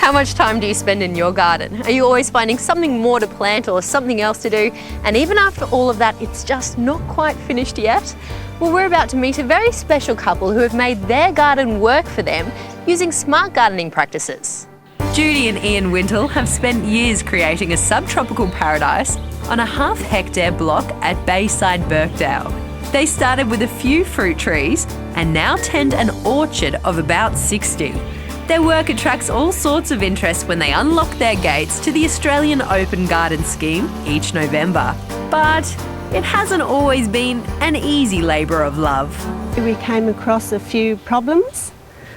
How much time do you spend in your garden? Are you always finding something more to plant or something else to do? And even after all of that, it's just not quite finished yet? Well, we're about to meet a very special couple who have made their garden work for them using smart gardening practices. Judy and Ian Wintle have spent years creating a subtropical paradise on a half-hectare block at Bayside Birkdale. They started with a few fruit trees and now tend an orchard of about 60. Their work attracts all sorts of interest when they unlock their gates to the Australian Open Garden Scheme each November. But it hasn't always been an easy labour of love. We came across a few problems,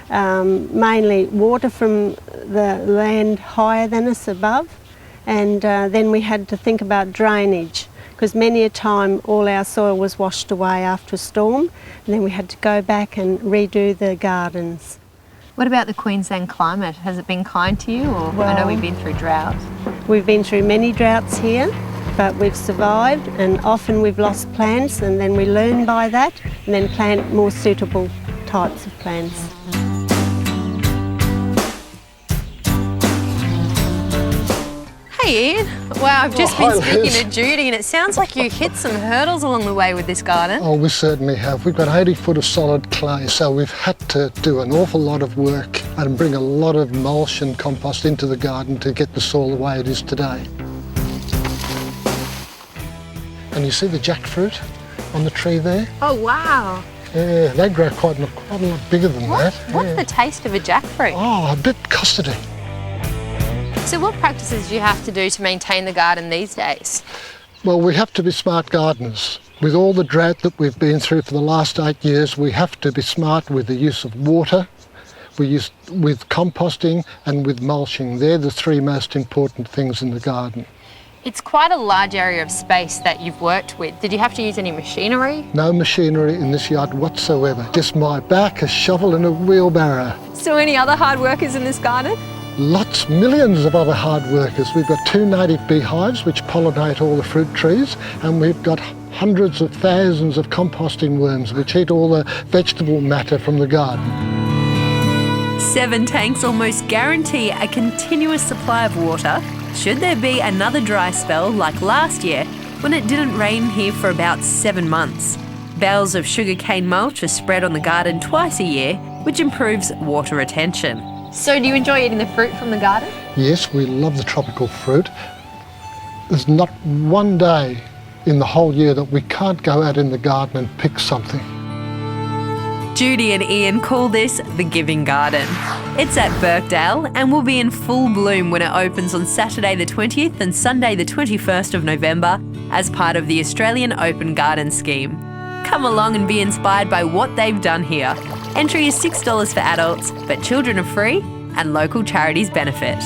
mainly water from the land higher than us above, and then we had to think about drainage, because many a time all our soil was washed away after a storm, and then we had to go back and redo the gardens. What about the Queensland climate? Has it been kind to you? Or I know we've been through droughts. We've been through many droughts here, but we've survived, and often we've lost plants, and then we learn by that and then plant more suitable types of plants. Hey Ian, wow, I've just been speaking to Judy and it sounds like you hit some hurdles along the way with this garden. Oh, we certainly have. We've got 80 foot of solid clay, so we've had to do an awful lot of work and bring a lot of mulch and compost into the garden to get the soil the way it is today. And you see the jackfruit on the tree there? Oh wow. Yeah, they grow quite a lot bigger than that. What's the taste of a jackfruit? Oh, a bit custardy. So what practices do you have to do to maintain the garden these days? Well, we have to be smart gardeners. With all the drought that we've been through for the last 8 years, we have to be smart with the use of water, with composting and with mulching. They're the three most important things in the garden. It's quite a large area of space that you've worked with. Did you have to use any machinery? No machinery in this yard whatsoever. Just my back, a shovel and a wheelbarrow. So any other hard workers in this garden? Lots, millions of other hard workers. We've got 2 native beehives which pollinate all the fruit trees, and we've got hundreds of thousands of composting worms which eat all the vegetable matter from the garden. 7 tanks almost guarantee a continuous supply of water should there be another dry spell like last year when it didn't rain here for about 7 months. Bales of sugarcane mulch are spread on the garden twice a year, which improves water retention. So do you enjoy eating the fruit from the garden? Yes, we love the tropical fruit. There's not one day in the whole year that we can't go out in the garden and pick something. Judy and Ian call this the Giving Garden. It's at Birkdale and will be in full bloom when it opens on Saturday the 20th and Sunday the 21st of November as part of the Australian Open Garden Scheme. Come along and be inspired by what they've done here. Entry is $6 for adults, but children are free and local charities benefit.